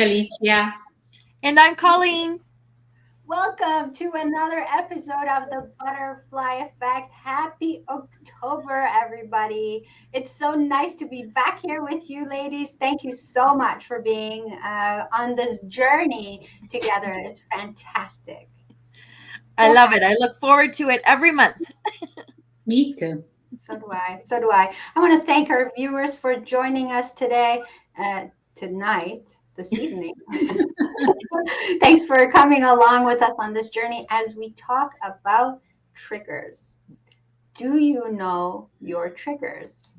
Felicia. And I'm Colleen. Welcome to another episode of the Butterfly Effect. Happy October, everybody. It's so nice to be back here with you, ladies. Thank you so much for being on this journey together. It's fantastic. I love it. I look forward to it every month. Me too. So do I. So do I. I want to thank our viewers for joining us today, tonight, this evening. Thanks for coming along with us on this journey as we talk about triggers. Do you know your triggers?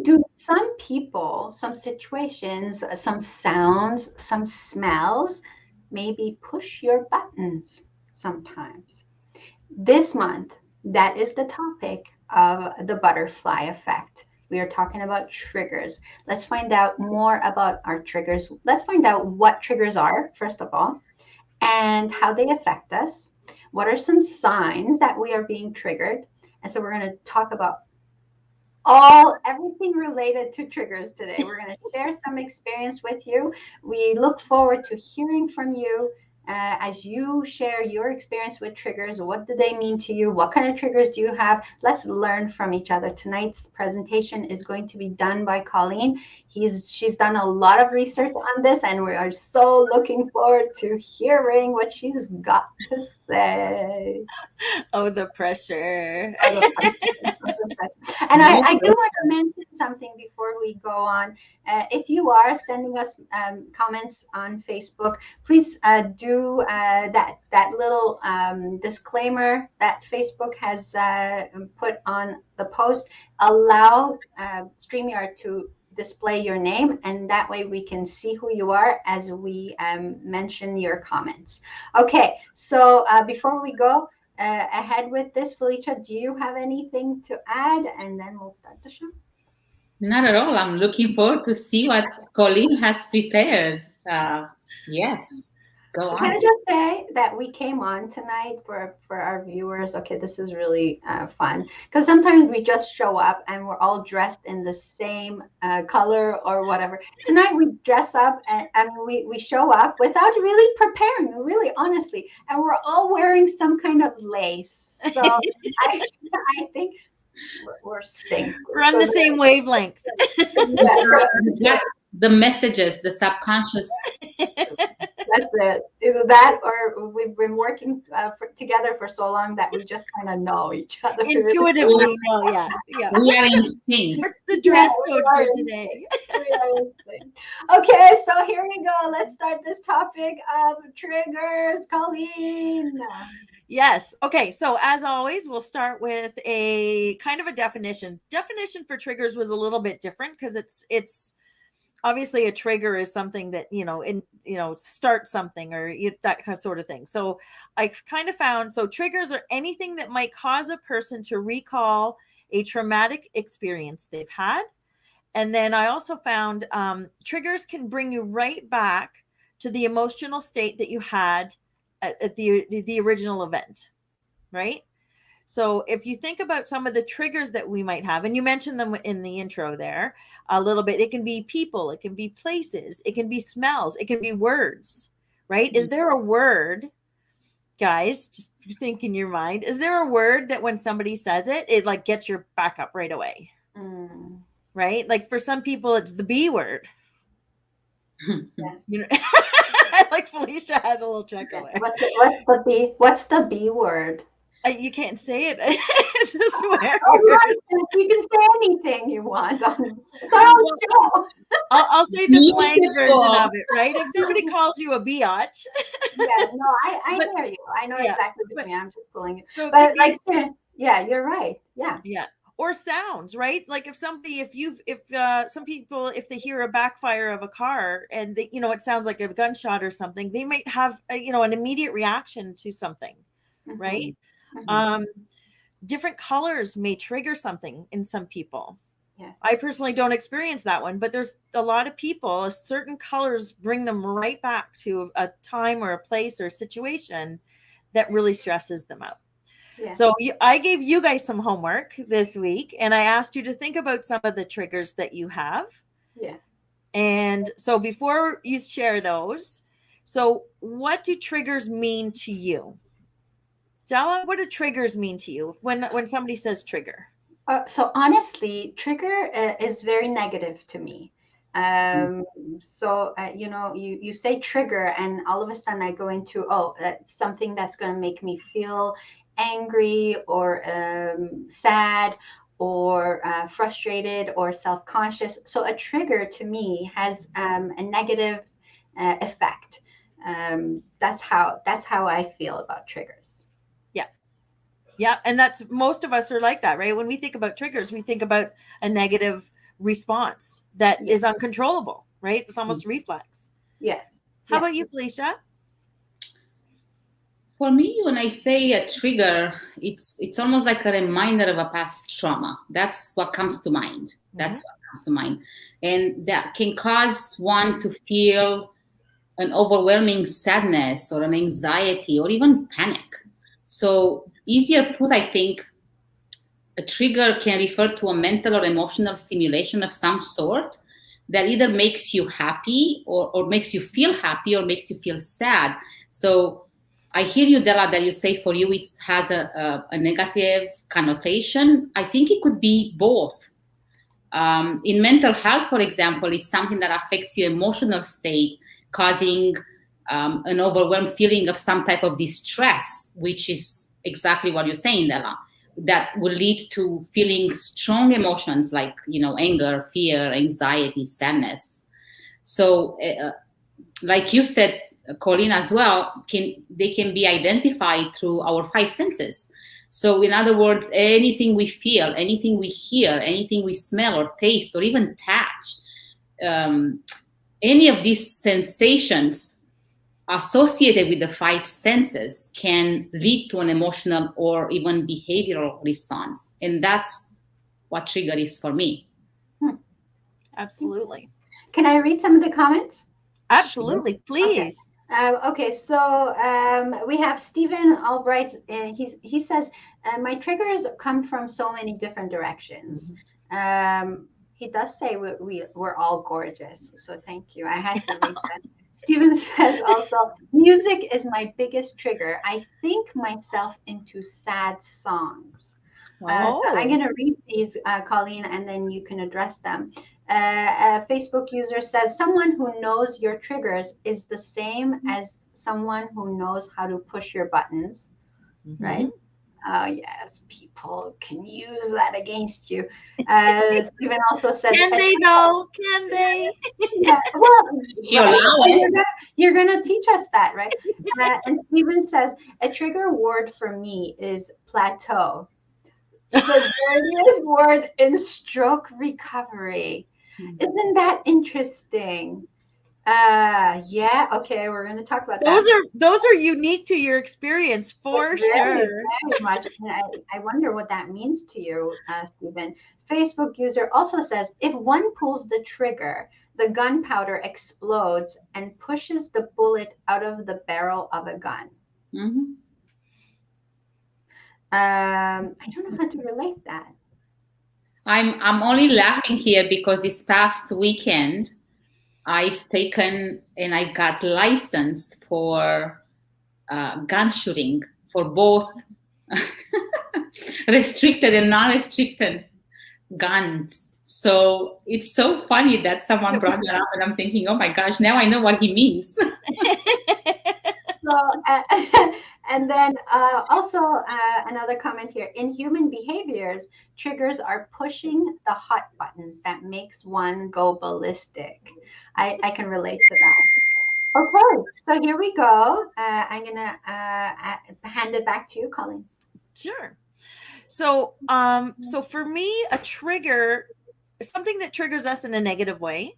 Do some people, some situations, some sounds, some smells maybe push your buttons sometimes? This month, that is the topic of the butterfly effect. We are talking about triggers. Let's find out more about our triggers. Let's find out what triggers are, first of all, and how they affect us. What are some signs that we are being triggered? And so we're going to talk about everything related to triggers today. We're going to share some experience with you. We look forward to hearing from you as you share your experience with triggers. What do they mean to you? What kind of triggers do you have? Let's learn from each other. Tonight's presentation is going to be done by Colleen. She's done a lot of research on this, and we are so looking forward to hearing what she's got to say. Oh, the pressure. And I do want to mention something before we go on. If you are sending us comments on Facebook, please do that little disclaimer that Facebook has put on the post. Allow StreamYard to display your name, and that way we can see who you are as we mention your comments. Okay, so before we go ahead with this, Felicia, do you have anything to add? And then we'll start the show. Not at all. I'm looking forward to see what Colleen has prepared. Yes, go on. Can I just say that we came on tonight for our viewers? Okay, this is really fun because sometimes we just show up and we're all dressed in the same color or whatever. Tonight we dress up and we show up without really preparing, really honestly, and we're all wearing some kind of lace. So I think we're synced. We're on the same wavelength. The messages, the subconscious. That's it. Either that or we've been working together for so long that we just kind of know each other. Intuitively, yeah. We are in sync. What's the dress code for today? Okay, so here we go. Let's start this topic of triggers. Colleen. Yes. Okay. So as always, we'll start with a kind of a definition. Definition for triggers was a little bit different because it's obviously a trigger is something that, start something or that kind of sort of thing. So I kind of found, so triggers are anything that might cause a person to recall a traumatic experience they've had. And then I also found triggers can bring you right back to the emotional state that you had at the original event, right? So if you think about some of the triggers that we might have, and you mentioned them in the intro there a little bit, it can be people, it can be places, it can be smells, it can be words, right? Is there a word, guys, just think in your mind, is there a word that when somebody says it, it like gets your back up right away, right? Like for some people, it's the B word. Like Felicia had a little chuckle there. What's the B word? You can't say it. It's a swear word. You can say anything you want. I'll say the slang version of it, right? If somebody calls you a biatch. I hear you. I know exactly what you mean. I'm just pulling it. So you're right. Yeah. Or sounds, right? Like if some people, if they hear a backfire of a car and they, it sounds like a gunshot or something, they might have, an immediate reaction to something, right? Different colors may trigger something in some people. Yes. I personally don't experience that one, but there's a lot of people, certain colors bring them right back to a time or a place or a situation that really stresses them out. Yeah. So I gave you guys some homework this week, and I asked you to think about some of the triggers that you have. Yes. And so before you share those, so what do triggers mean to you? Della, what do triggers mean to you when somebody says trigger? So honestly, trigger is very negative to me. So you say trigger, and all of a sudden I go into something that's going to make me feel angry or sad or frustrated or self-conscious. So a trigger to me has a negative effect. That's how I feel about triggers. Yeah. And that's, most of us are like that, right? When we think about triggers, we think about a negative response that is uncontrollable, right? It's almost reflex. Yes. How about you, Felicia? For me, when I say a trigger, it's almost like a reminder of a past trauma. That's what comes to mind. That's what comes to mind. And that can cause one to feel an overwhelming sadness or an anxiety or even panic. So easier put, I think, a trigger can refer to a mental or emotional stimulation of some sort that either makes you happy or makes you feel happy or makes you feel sad. So I hear you, Della, that you say for you it has a negative connotation. I think it could be both. In mental health, for example, it's something that affects your emotional state, causing an overwhelmed feeling of some type of distress, which is exactly what you're saying, Della. That will lead to feeling strong emotions like, anger, fear, anxiety, sadness. So, like you said, Colleen, as well, they can be identified through our five senses. So, in other words, anything we feel, anything we hear, anything we smell or taste or even touch, any of these sensations associated with the five senses can lead to an emotional or even behavioral response. And that's what trigger is for me. Absolutely. Can I read some of the comments? Absolutely, please. Okay, so we have Stephen Albright, and he says, my triggers come from so many different directions. He does say we're all gorgeous, so thank you. I had to read that. Stephen says also, music is my biggest trigger. I think myself into sad songs. So I'm going to read these, Colleen, and then you can address them. A Facebook user says, someone who knows your triggers is the same as someone who knows how to push your buttons, right? Oh, yes, people can use that against you. Stephen also says, can they though? Can they? Yeah, well, you're going to teach us that, right? And Stephen says, a trigger word for me is plateau. The dirtiest word in stroke recovery. Isn't that interesting? Yeah, okay, we're going to talk about that. Those are unique to your experience for sure. Very much. I wonder what that means to you, Stephen. Facebook user also says, if one pulls the trigger, the gunpowder explodes and pushes the bullet out of the barrel of a gun. I don't know how to relate that. I'm only laughing here because this past weekend I've taken and I got licensed for gun shooting for both restricted and non-restricted guns. So it's so funny that someone brought that up, and I'm thinking, oh my gosh, now I know what he means. And then also another comment here. In human behaviors, triggers are pushing the hot buttons that makes one go ballistic. I can relate to that. Okay, so here we go. I'm going to hand it back to you, Colleen. Sure. So, so for me, a trigger, something that triggers us in a negative way,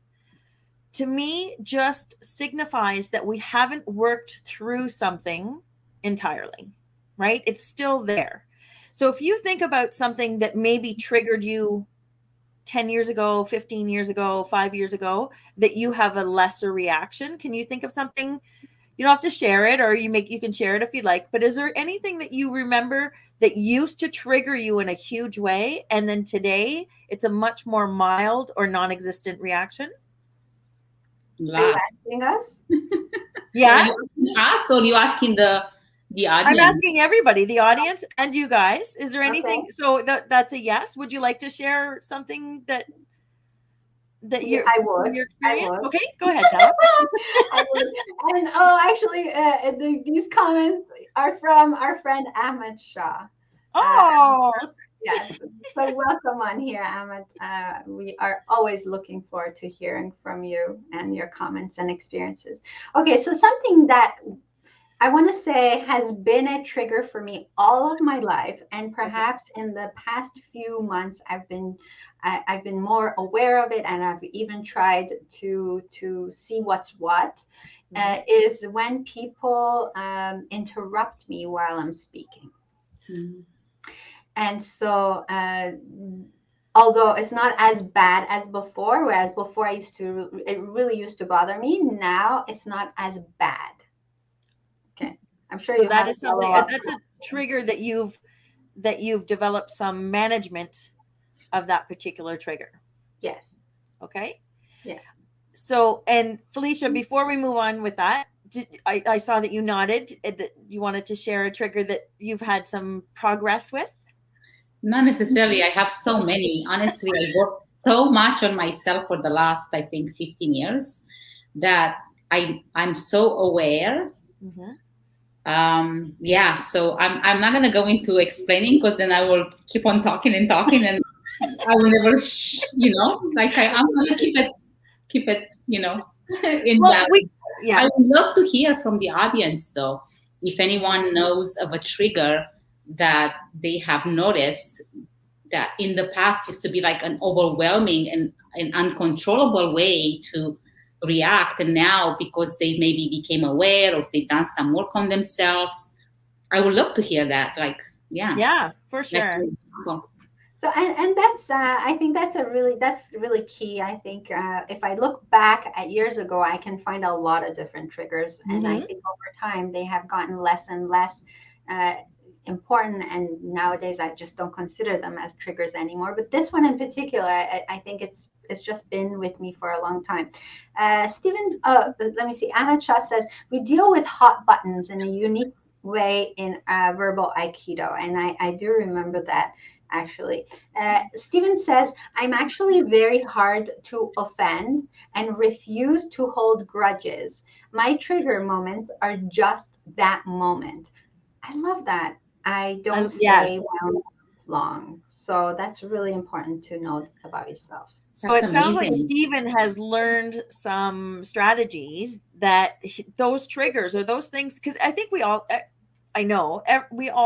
to me, just signifies that we haven't worked through something entirely, right? It's still there. So if you think about something that maybe triggered you 10 years ago, 15 years ago, 5 years ago, that you have a lesser reaction, can you think of something? You don't have to share it, or you can share it if you'd like, but is there anything that you remember that used to trigger you in a huge way, and then today it's a much more mild or non-existent reaction? Are you Lot. asking us? Yeah. Are you asking us or are you asking the audience? I'm asking everybody, the audience and you guys. Is there Okay. anything? So that's a yes. Would you like to share something that you're I from would. your I experience? would. Okay, go ahead, Della. I would. And actually, these comments are from our friend Ahmed Shah. Oh, Yes. So welcome on here, Ahmed. We are always looking forward to hearing from you and your comments and experiences. Okay, so something that I want to say has been a trigger for me all of my life, and perhaps in the past few months, I've been more aware of it, and I've even tried to see what's what. Is when people interrupt me while I'm speaking. Mhm. And so, although it's not as bad as before, whereas before it really used to bother me. Now it's not as bad. Okay, I'm sure so you that have is something. follow-up. That's a trigger that you've developed some management of that particular trigger. Yes. Okay. Yeah. So, and Felicia, before we move on with that, I saw that you nodded that you wanted to share a trigger that you've had some progress with. Not necessarily. I have so many. Honestly, I worked so much on myself for the last, I think, 15 years that I'm so aware. Yeah, so I'm not gonna go into explaining because then I will keep on talking and talking, and I will never, like I'm gonna keep it, in Well, balance. yeah. I would love to hear from the audience, though, if anyone knows of a trigger that they have noticed that in the past used to be like an overwhelming and an uncontrollable way to react, and now because they maybe became aware or they've done some work on themselves, I would love to hear that. Like, yeah, for sure. So and that's I think that's really key. I think if I look back at years ago, I can find a lot of different triggers, and I think over time they have gotten less and less important, and nowadays I just don't consider them as triggers anymore. But this one in particular, I think it's just been with me for a long time. Stephen, let me see. Ahmed Shah says we deal with hot buttons in a unique way in verbal Aikido, and I do remember that. Actually, Stephen says, I'm actually very hard to offend and refuse to hold grudges. My trigger moments are just that moment. I love that. I don't stay long. So that's really important to know about yourself. So it sounds like Stephen has learned some strategies that those triggers or those things, because I think we all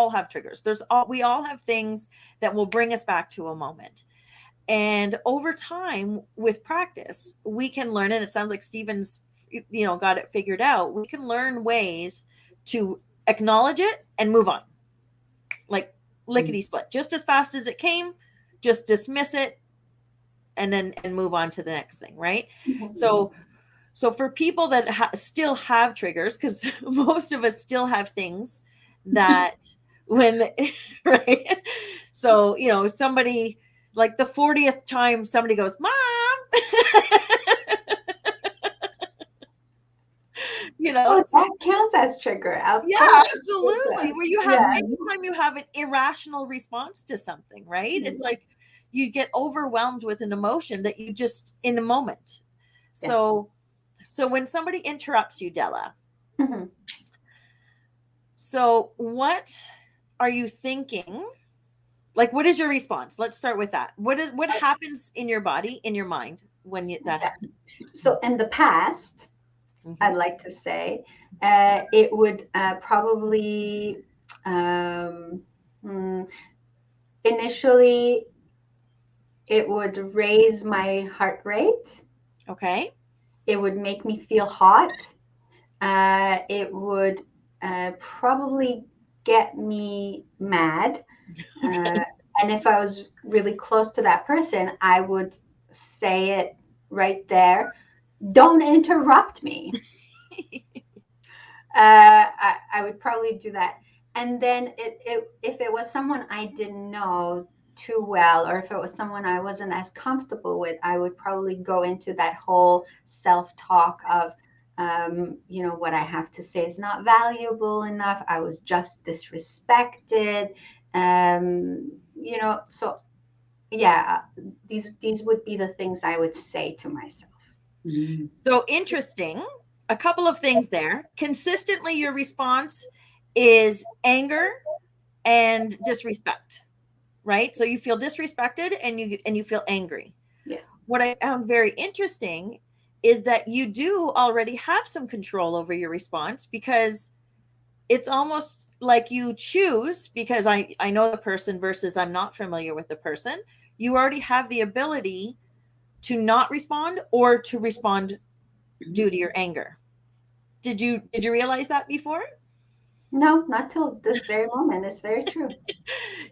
have triggers. We all have things that will bring us back to a moment. And over time with practice, we can learn, and it sounds like Stephen's, got it figured out. We can learn ways to acknowledge it and move on. Like lickety split, just as fast as it came, just dismiss it and move on to the next thing. Right. So for people that still have triggers, because most of us still have things that right. So, somebody like the 40th time somebody goes, Mom, that counts as trigger. Yeah, absolutely. Where you have anytime you have an irrational response to something, right? It's like you get overwhelmed with an emotion that you just in the moment. So when somebody interrupts you, Della, so what are you thinking? Like, what is your response? Let's start with that. What happens in your body, in your mind when that happens? So in the past, I'd like to say, it would probably initially it would raise my heart rate. Okay. It would make me feel hot. It would probably get me mad. And if I was really close to that person, I would say it right there. Don't interrupt me. I would probably do that. And then if it was someone I didn't know, too well, or if it was someone I wasn't as comfortable with, I would probably go into that whole self-talk of, what I have to say is not valuable enough. I was just disrespected. So yeah, these would be the things I would say to myself. Mhm. So interesting. A couple of things there. Consistently, your response is anger and disrespect, right? So you feel disrespected and you feel angry. Yes. What I found very interesting is that you do already have some control over your response, because it's almost like you choose, because I know the person versus I'm not familiar with the person. You already have the ability to not respond or to respond due to your anger. Did you realize that before? No, not till this very moment. It's very true.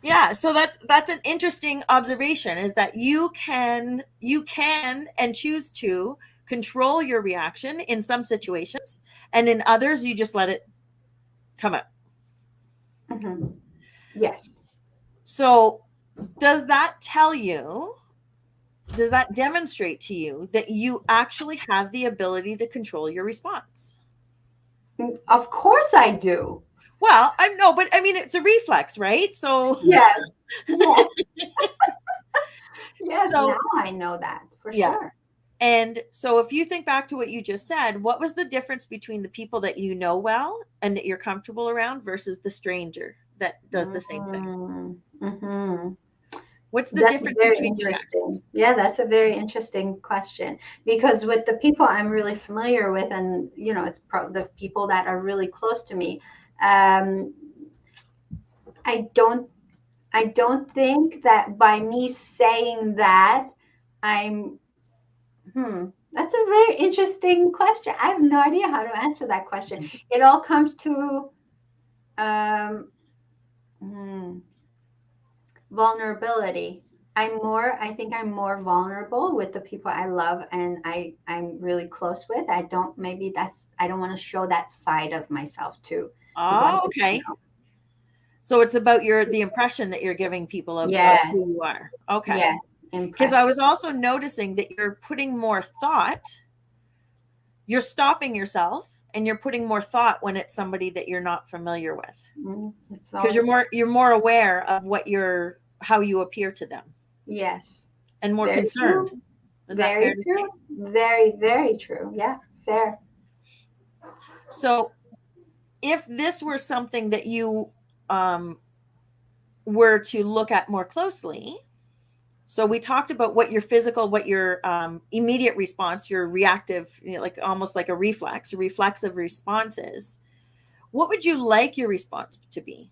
Yeah, so that's an interesting observation, is that you can and choose to control your reaction in some situations, and in others you just let it come out. Mm-hmm. Yes. So does that demonstrate to you that you actually have the ability to control your response? Of course I do. Well, I know, but I mean, it's a reflex, right? So Yes. Yes. Yes. So now I know that for yeah. sure. And so if you think back to what you just said, what was the difference between the people that you know well and that you're comfortable around versus the stranger that does the same thing? Mm-hmm. What's the That's difference very between the interesting. reactions? Yeah, that's a very interesting question, because with the people I'm really familiar with, and it's the people that are really close to me, I don't think that by me saying that I'm that's a very interesting question. I have no idea how to answer that question. It all comes to vulnerability. I think I'm more vulnerable with the people I love and I'm really close with. I don't want to show that side of myself to Oh, okay. So it's about the impression that you're giving people of who you are. Okay. Yeah. Because I was also noticing that you're putting more thought. You're stopping yourself and you're putting more thought when it's somebody that you're not familiar with. Because you're more aware of how you appear to them. Yes. And more very concerned. True. Is very that fair to true. say? Very, very true. Yeah, fair. So if this were something that you were to look at more closely, so we talked about what your immediate response, your reactive, like almost like a reflexive response is. What would you like your response to be?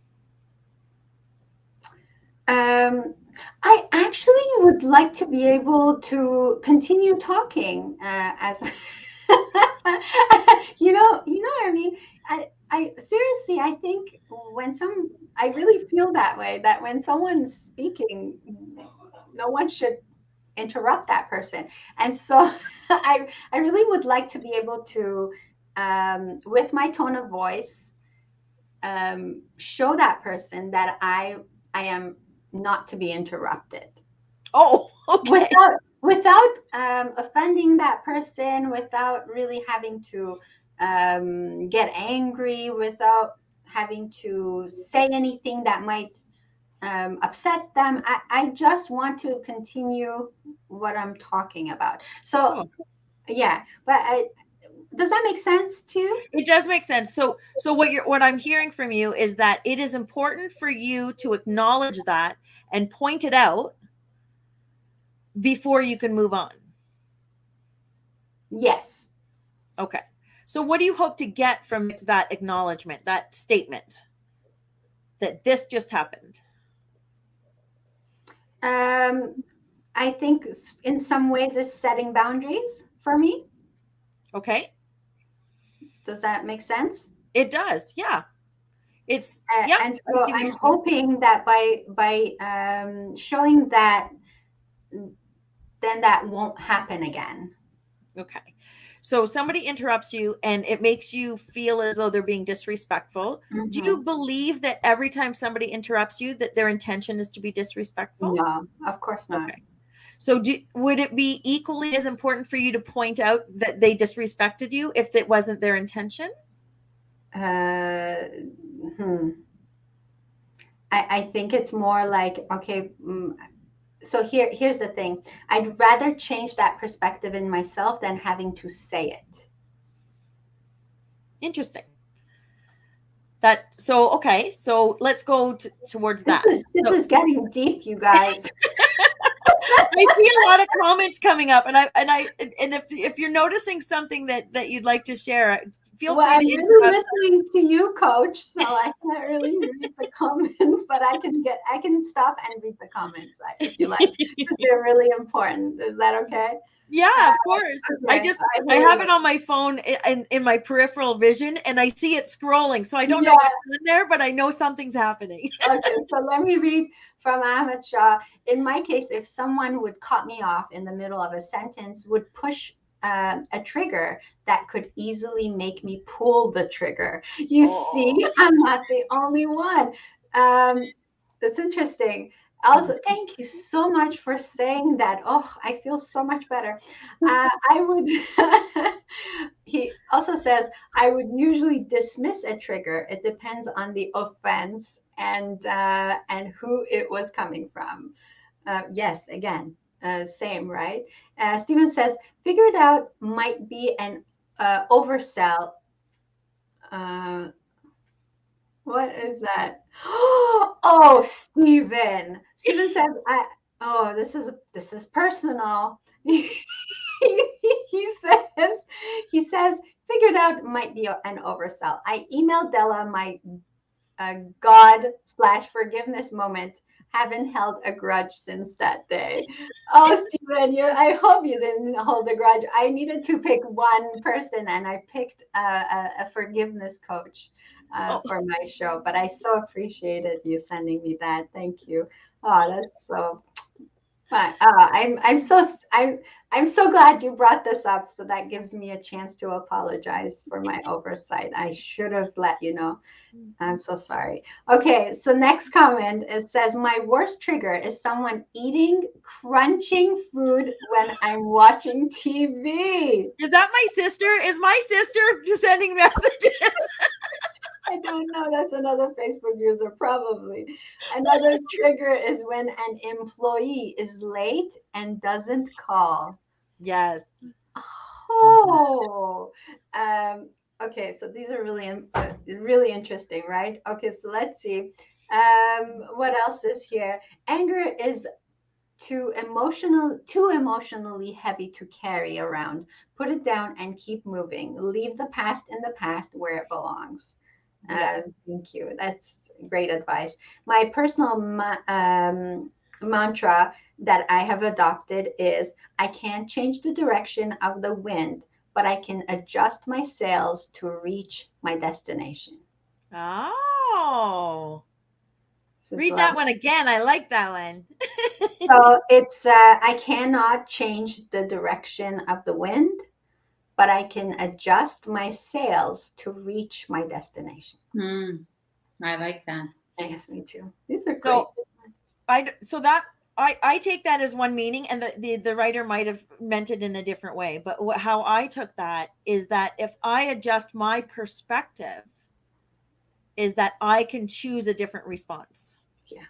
I actually would like to be able to continue talking as you know what I mean. I seriously, I think I really feel that way, that when someone's speaking, no one should interrupt that person. And so I really would like to be able to, with my tone of voice, show that person that I am not to be interrupted. Oh, okay. Without offending that person, without really having to get angry, without having to say anything that might upset them. I just want to continue what I'm talking about. So, yeah, but does that make sense to you? It does make sense. So what I'm hearing from you is that it is important for you to acknowledge that and point it out before you can move on. Yes. Okay. So what do you hope to get from that acknowledgement, that statement that this just happened? I think in some ways it's setting boundaries for me. Okay. Does that make sense? It does. Yeah. It's and so I'm hoping that by showing that, then that won't happen again. Okay. So somebody interrupts you and it makes you feel as though they're being disrespectful. Do you believe that every time somebody interrupts you that their intention is to be disrespectful? No, of course not. Okay. So would it be equally as important for you to point out that they disrespected you if it wasn't their intention? I think it's more like, okay, so here's the thing. I'd rather change that perspective in myself than having to say it. Interesting. Okay, so let's go towards that. This is getting deep, you guys. I see a lot of comments coming up, and if you're noticing something that you'd like to share, feel free. I'm really listening to you, Coach, so I can't really read the comments, but I can stop and read the comments if you like. They're really important. Is that okay? Yeah, of course. Okay. I have it on my phone in my peripheral vision, and I see it scrolling. So I don't know what's in there, but I know something's happening. Okay, so let me read from Ahmed Shah. In my case, if someone would cut me off in the middle of a sentence, would push a trigger that could easily make me pull the trigger. You see, I'm not the only one. That's interesting. Also, thank you so much for saying that. Oh, I feel so much better. I would, he also says, I would usually dismiss a trigger. It depends on the offense and who it was coming from. Yes, again, same, right? Stephen says, figure it out might be an oversell. What is that? Oh, Stephen. Stephen says, this is personal. he says, figured out might be an oversell. I emailed Della my God/forgiveness moment. Haven't held a grudge since that day. Oh, Stephen, I hope you didn't hold a grudge. I needed to pick one person, and I picked a forgiveness coach for my show. But I so appreciated you sending me that. Thank you. Oh, that's so fun. I'm so glad you brought this up. So that gives me a chance to apologize for my oversight. I should have let you know. I'm so sorry. Okay, so next comment, it says, my worst trigger is someone eating, crunching food when I'm watching TV. Is that my sister? Is my sister sending messages? I don't know. That's another Facebook user, probably. Another trigger is when an employee is late and doesn't call. Yes. Oh, okay. So these are really interesting, right? Okay, so let's see. What else is here? Anger is too emotionally heavy to carry around. Put it down and keep moving. Leave the past in the past where it belongs. Thank you. That's great advice. My personal mantra that I have adopted is, I can't change the direction of the wind, but I can adjust my sails to reach my destination. Oh, read that one again. I like that one. So it's, I cannot change the direction of the wind, but I can adjust my sails to reach my destination. I like that. Yes, me too. These are great. I take that as one meaning, and the writer might have meant it in a different way. But how I took that is that if I adjust my perspective, is that I can choose a different response. Yeah,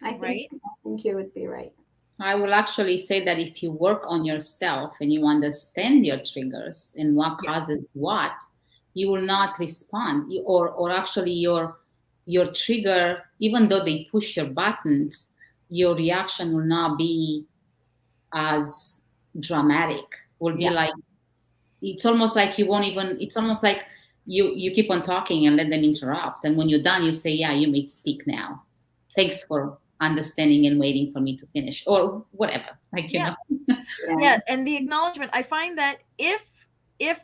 I think you would be right. I will actually say that if you work on yourself and you understand your triggers and what causes what, you will not respond. Or actually your trigger, even though they push your buttons, your reaction will not be as dramatic. Will be like, it's almost like you won't even, it's almost like you keep on talking and let them interrupt. And when you're done, you say, yeah, you may speak now. Thanks for understanding and waiting for me to finish, or whatever. Like, you know. Yeah. And the acknowledgement, I find that if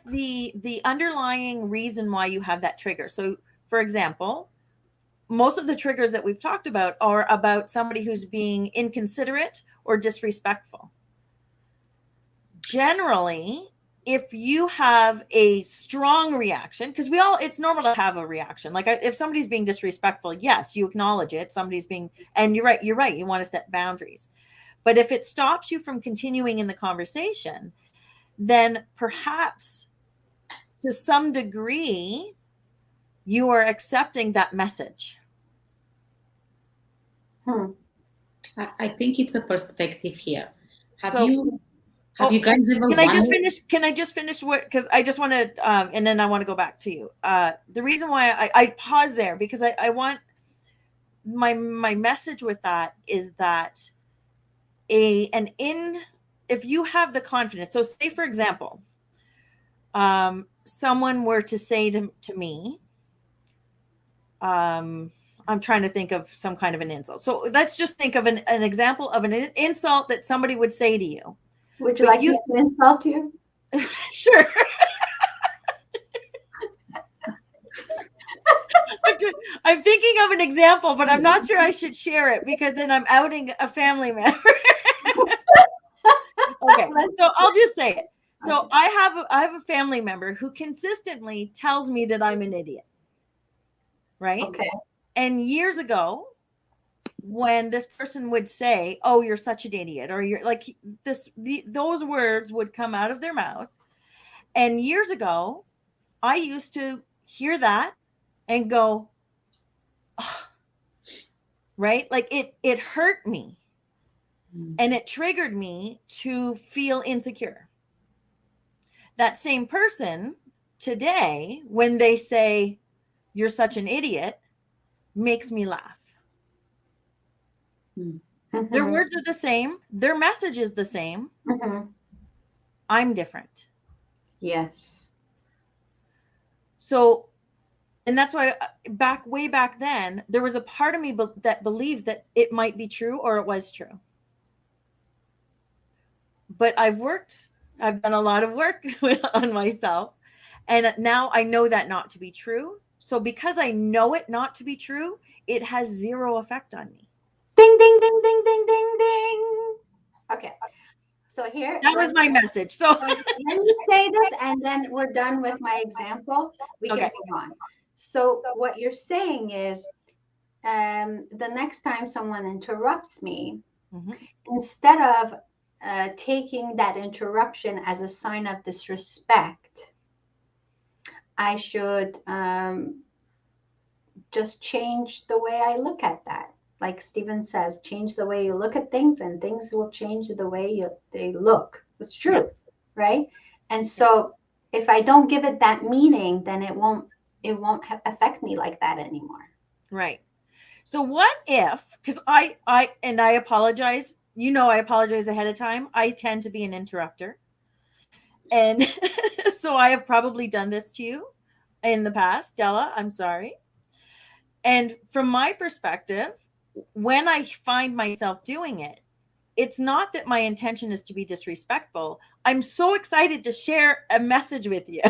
the underlying reason why you have that trigger. So for example, most of the triggers that we've talked about are about somebody who's being inconsiderate or disrespectful. Generally, if you have a strong reaction, because it's normal to have a reaction. Like if somebody's being disrespectful, yes, you acknowledge it. And you're right. You want to set boundaries. But if it stops you from continuing in the conversation, then perhaps to some degree, you are accepting that message. I think it's a perspective here. Have So- you guys ever Can I just finish what, because I just want to, and then I want to go back to you. The reason why I pause there, because I want my message with that is that if you have the confidence, so say for example, someone were to say to me, I'm trying to think of some kind of an insult. So let's just think of an example of an insult that somebody would say to you. Would you like me to insult you? Sure. I'm thinking of an example, but I'm not sure I should share it because then I'm outing a family member. Okay, so I'll just say it. So I have a family member who consistently tells me that I'm an idiot. Right? Okay. And years ago, when this person would say, "Oh, you're such an idiot," or "You're like this," those words would come out of their mouth. And years ago, I used to hear that and go, oh, right? Like it hurt me, and it triggered me to feel insecure. That same person today, when they say, "You're such an idiot," makes me laugh. Their words are the same. Their message is the same. I'm different. Yes. So, and that's why way back then, there was a part of me that believed that it might be true or it was true. But I've done a lot of work on myself. And now I know that not to be true. So because I know it not to be true, it has zero effect on me. Ding, ding, ding, ding, ding, ding, ding. Okay. So that was my message. So let me say this and then we're done with my example. We can move on. So what you're saying is the next time someone interrupts me, instead of taking that interruption as a sign of disrespect, I should just change the way I look at that. Like Stephen says, change the way you look at things and things will change the way they look. It's true, right? And so if I don't give it that meaning, then it won't affect me like that anymore. Right. So what if, because I apologize, I apologize ahead of time. I tend to be an interrupter. And so I have probably done this to you in the past. Della, I'm sorry. And from my perspective, when I find myself doing it, it's not that my intention is to be disrespectful. I'm so excited to share a message with you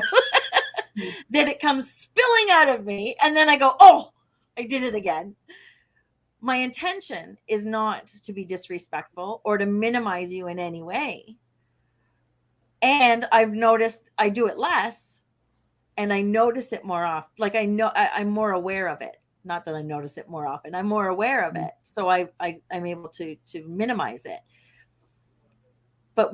that it comes spilling out of me. And then I go, oh, I did it again. My intention is not to be disrespectful or to minimize you in any way. And I've noticed I do it less and I notice it more often. Like I'm more aware of it. Not that I notice it more often. I'm more aware of it. So I'm able to minimize it. But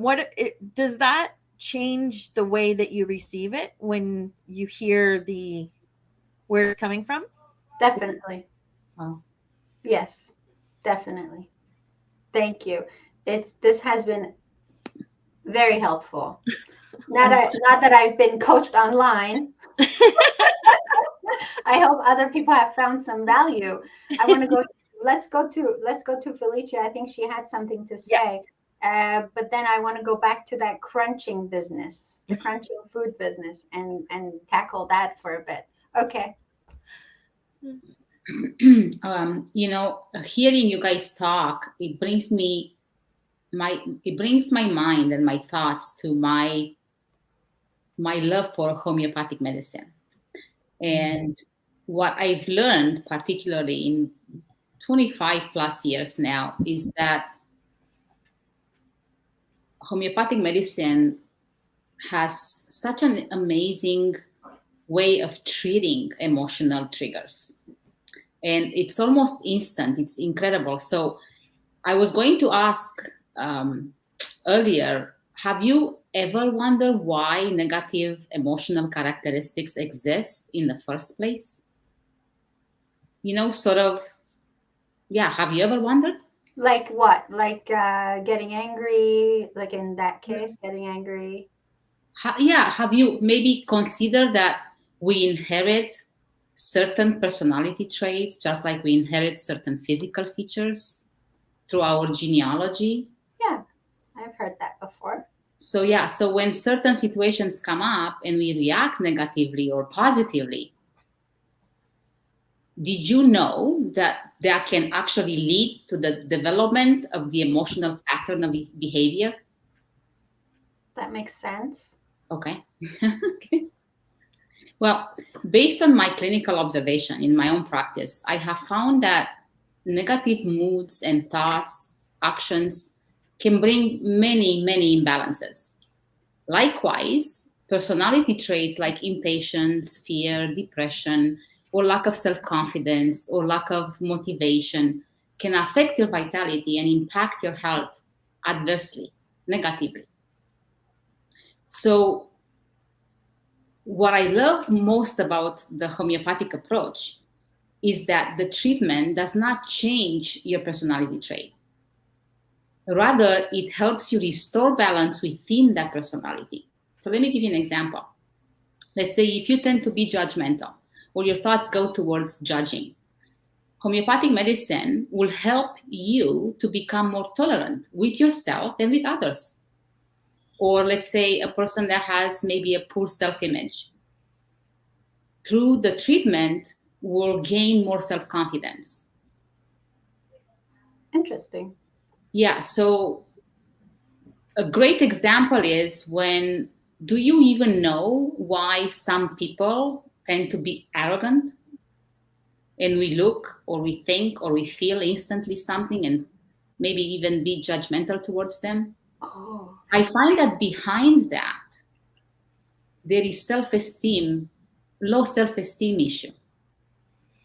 does that change the way that you receive it when you hear where it's coming from? Definitely. Wow. Yes, definitely. Thank you. This has been very helpful. Not that I've been coached online. I hope other people have found some value. I want to go. Let's go to Felicia. I think she had something to say. Yeah. But then I want to go back to that crunching business, the crunching food business, and tackle that for a bit. Okay. Hearing you guys talk, it brings my mind and my thoughts to my love for homeopathic medicine. And what I've learned, particularly in 25 plus years now, is that homeopathic medicine has such an amazing way of treating emotional triggers. And it's almost instant. It's incredible. So I was going to ask earlier, have you ever wondered why negative emotional characteristics exist in the first place? You know, sort of, yeah, have you ever wondered? Like what? Like getting angry, like in that case, getting angry. Have you maybe considered that we inherit certain personality traits just like we inherit certain physical features through our genealogy? Yeah, I've heard that before. So yeah, so when certain situations come up and we react negatively or positively, did you know that that can actually lead to the development of the emotional pattern of behavior? That makes sense. Okay. Okay. Well, based on my clinical observation in my own practice, I have found that negative moods and thoughts, actions can bring many, many imbalances. Likewise, personality traits like impatience, fear, depression, or lack of self confidence or lack of motivation can affect your vitality and impact your health adversely, negatively. So, what I love most about the homeopathic approach is that the treatment does not change your personality trait. Rather, it helps you restore balance within that personality. So let me give you an example. Let's say if you tend to be judgmental or your thoughts go towards judging, homeopathic medicine will help you to become more tolerant with yourself and with others. Or let's say a person that has maybe a poor self-image. Through the treatment, will gain more self-confidence. Interesting. Yeah, so a great example is when, do you even know why some people tend to be arrogant? And we look or we think or we feel instantly something and maybe even be judgmental towards them. Oh, I find that behind that, there is self-esteem, low self-esteem issue.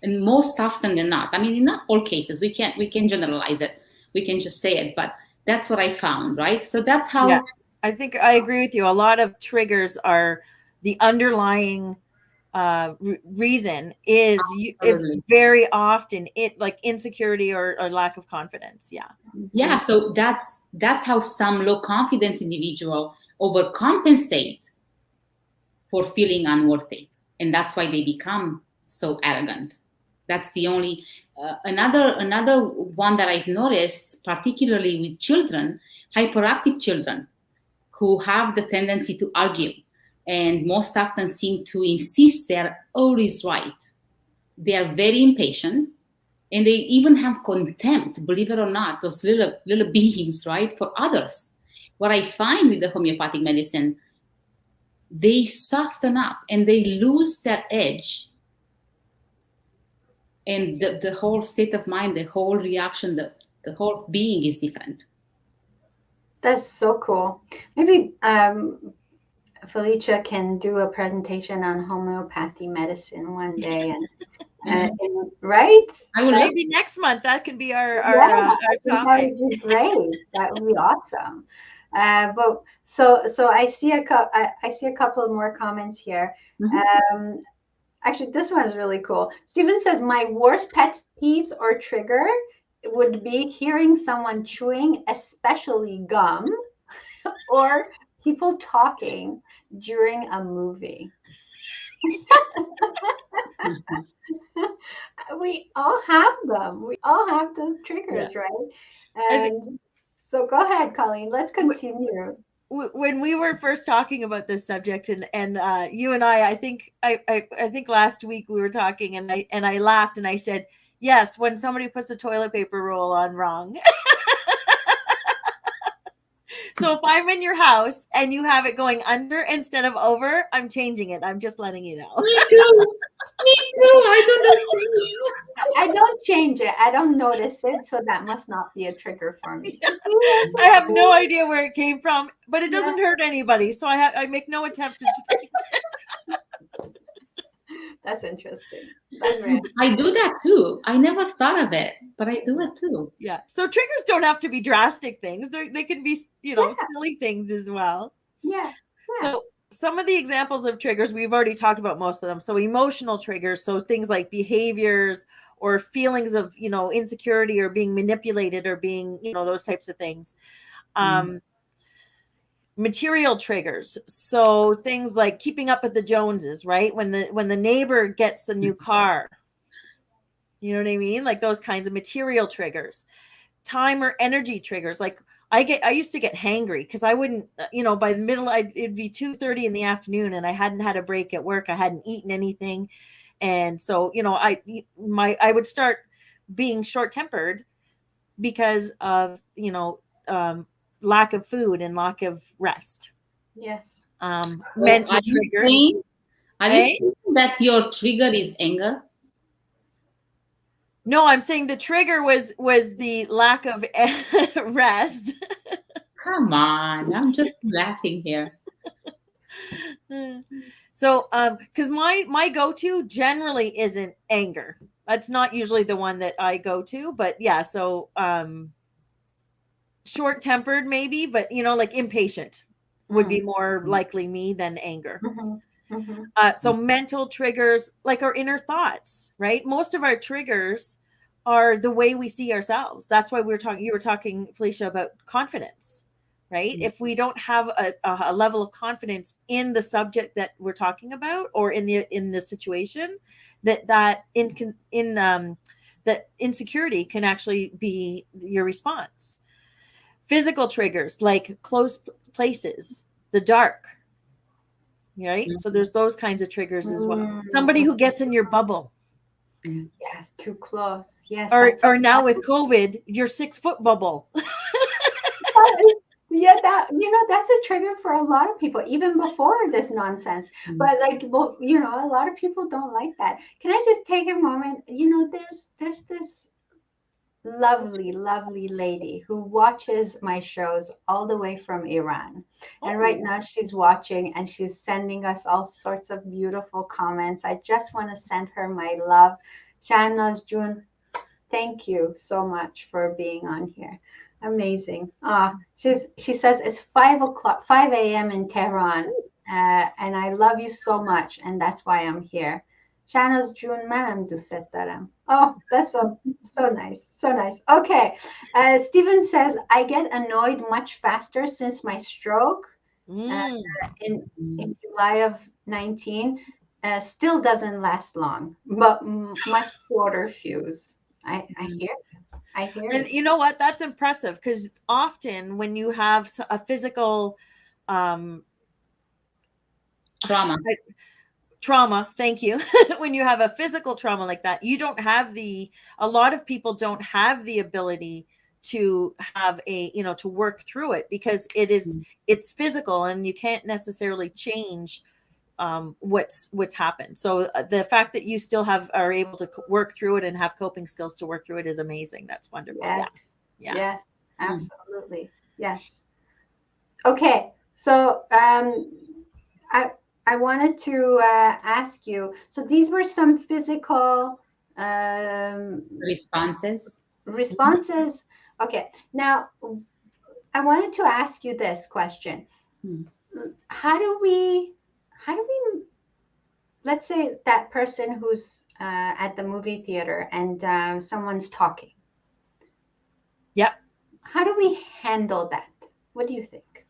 And most often than not, I mean, in not all cases, we can generalize it. We can just say it, but that's what I found, right? So that's how. Yeah, I think I agree with you. A lot of triggers are the underlying reason is Absolutely. very often it like insecurity or lack of confidence. Yeah. Yeah, so that's how some low confidence individual overcompensate for feeling unworthy, and that's why they become so arrogant. That's the only another one that I've noticed, particularly with children, hyperactive children who have the tendency to argue and most often seem to insist they're always right. They are very impatient and they even have contempt, believe it or not, those little beings, right, for others. What I find with the homeopathic medicine, they soften up and they lose that edge. And the whole state of mind, the whole reaction, the whole being is different. that's so cool. Maybe Felicia can do a presentation on homeopathy medicine one day, and right? I will Maybe next month that can be our I think that topic. would be great. That would be awesome. But so I see I see a couple of more comments here. Mhm. Actually, this one is really cool. Stephen says, my worst pet peeves or trigger would be hearing someone chewing, especially gum, or people talking during a movie. We all have them. We all have those triggers, right? And so go ahead, Colleen. Let's continue. When we were first talking about this subject, and you and I think last week we were talking, and I laughed and I said, yes, when somebody puts the toilet paper roll on wrong. So if I'm in your house and you have it going under instead of over, I'm changing it. I'm just letting you know. Me too. Me too. I do the same. I don't change it. I don't notice it, so that must not be a trigger for me. I have no idea where it came from, but it Yeah. doesn't hurt anybody, so I make no attempt to change it. That's interesting. That's very I do that too. I never thought of it, but I do it too. Yeah. So triggers don't have to be drastic things. They can be, silly things as well. yeah. So some of the examples of triggers, we've already talked about most of them. So emotional triggers, so things like behaviors or feelings of, insecurity or being manipulated or being, those types of things. Material triggers, so things like keeping up with the Joneses, right? When the neighbor gets a new car, you know what I mean? Like those kinds of material triggers. Time or energy triggers, like I used to get hangry because I wouldn't, by the middle, it'd be 2:30 in the afternoon and I hadn't had a break at work. I hadn't eaten anything. And so, I would start being short-tempered because of, lack of food and lack of rest. Yes. Mental triggers. Are you saying that your trigger is anger? No, I'm saying the trigger was the lack of rest. Come on, I'm just laughing here. So, because my go-to generally isn't anger. That's not usually the one that I go to, but yeah. So, short-tempered maybe, but like impatient would be more likely me than anger. So mental triggers, like our inner thoughts, right? Most of our triggers are the way we see ourselves. That's why you were talking, Felicia, about confidence, right? If we don't have a level of confidence in the subject that we're talking about or in the situation, that insecurity can actually be your response. Physical triggers like close places, the dark, right? So there's those kinds of triggers as well. Somebody who gets in your bubble. Yes, too close. Yes. Or now with COVID, your 6-foot bubble. Yeah, that's a trigger for a lot of people, even before this nonsense. But a lot of people don't like that. Can I just take a moment? There's this lovely, lovely lady who watches my shows all the way from Iran. And right now she's watching and she's sending us all sorts of beautiful comments. I just want to send her my love. Shahnaz June, thank you so much for being on here. Amazing. She says it's 5 a.m. in Tehran, and I love you so much, and that's why I'm here. Shahnaz June, manam dusset daram. Oh, that's so nice. So nice. Okay. Stephen says, I get annoyed much faster since my stroke in July of 19. Still doesn't last long, but much shorter fuse. I hear. And you know what? That's impressive because often when you have a physical trauma, thank you. When you have a physical trauma like that, you don't have a lot of people don't have the ability to have to work through it because it's physical and you can't necessarily change what's happened. So the fact that you still are able to work through it and have coping skills to work through it is amazing. That's wonderful. Yes. Yeah. Yes, absolutely. Yes. Okay. So I wanted to ask you, so these were some physical responses. Okay. Now, I wanted to ask you this question. How do we, let's say that person who's at the movie theater and someone's talking. Yep. How do we handle that? What do you think?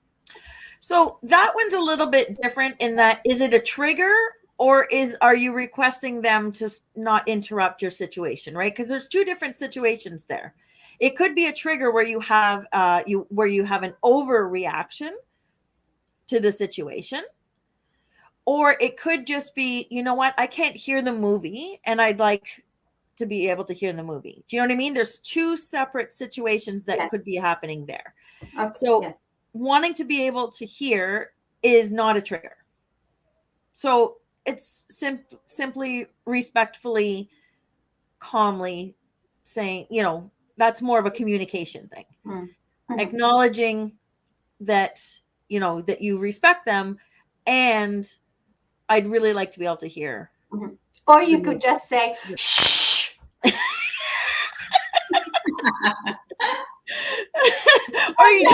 So that one's a little bit different in that, is it a trigger or are you requesting them to not interrupt your situation, right? Because there's two different situations there. It could be a trigger where you have an overreaction to the situation, or it could just be, you know what, I can't hear the movie and I'd like to be able to hear the movie. Do you know what I mean? There's two separate situations that could be happening there. Okay. So wanting to be able to hear is not a trigger. So it's simply respectfully, calmly saying, that's more of a communication thing. Mm-hmm. Acknowledging that, that you respect them, and I'd really like to be able to hear. Mm-hmm. Or you could just say, shh. Or you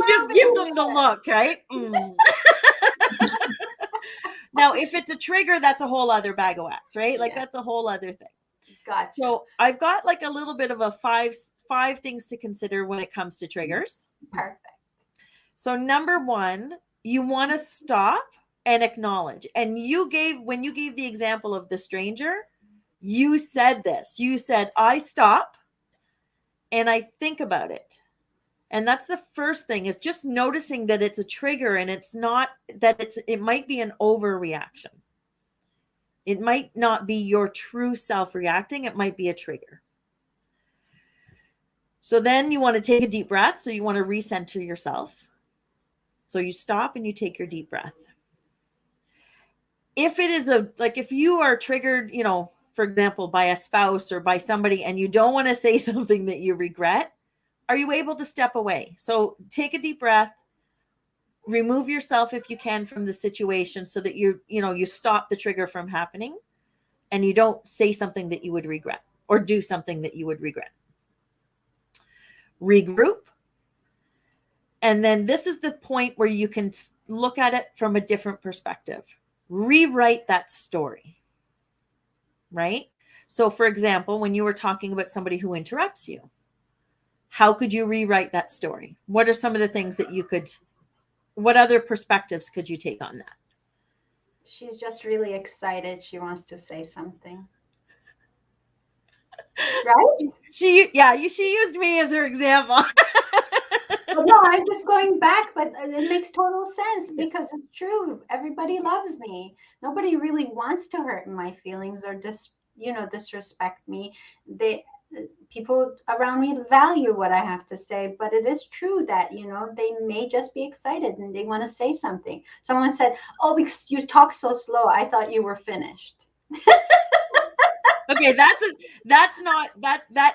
just give them the look, right? Now, if it's a trigger, that's a whole other bag of wax, right? Like that's a whole other thing. Gotcha. So I've got like a little bit of a five things to consider when it comes to triggers. Perfect. So number one, you want to stop and acknowledge. And when you gave the example of the stranger, you said this. You said, I stop and I think about it. And that's the first thing, is just noticing that it's a trigger, and it's not that it might be an overreaction. It might not be your true self reacting. It might be a trigger. So then you want to take a deep breath. So you want to recenter yourself. So you stop and you take your deep breath. If it is if you are triggered, for example, by a spouse or by somebody, and you don't want to say something that you regret, are you able to step away? So take a deep breath, remove yourself if you can from the situation, so that you stop the trigger from happening, and you don't say something that you would regret or do something that you would regret. Regroup. And then this is the point where you can look at it from a different perspective. Rewrite that story, right? So for example, when you were talking about somebody who interrupts you, how could you rewrite that story? What are some of the things that what other perspectives could you take on that? She's just really excited. She wants to say something. Right? She used me as her example. No, I'm just going back, but it makes total sense, because it's true. Everybody loves me. Nobody really wants to hurt my feelings or disrespect me. People around me value what I have to say, but it is true that, they may just be excited and they want to say something. Someone said, "Oh, because you talk so slow, I thought you were finished." Okay, that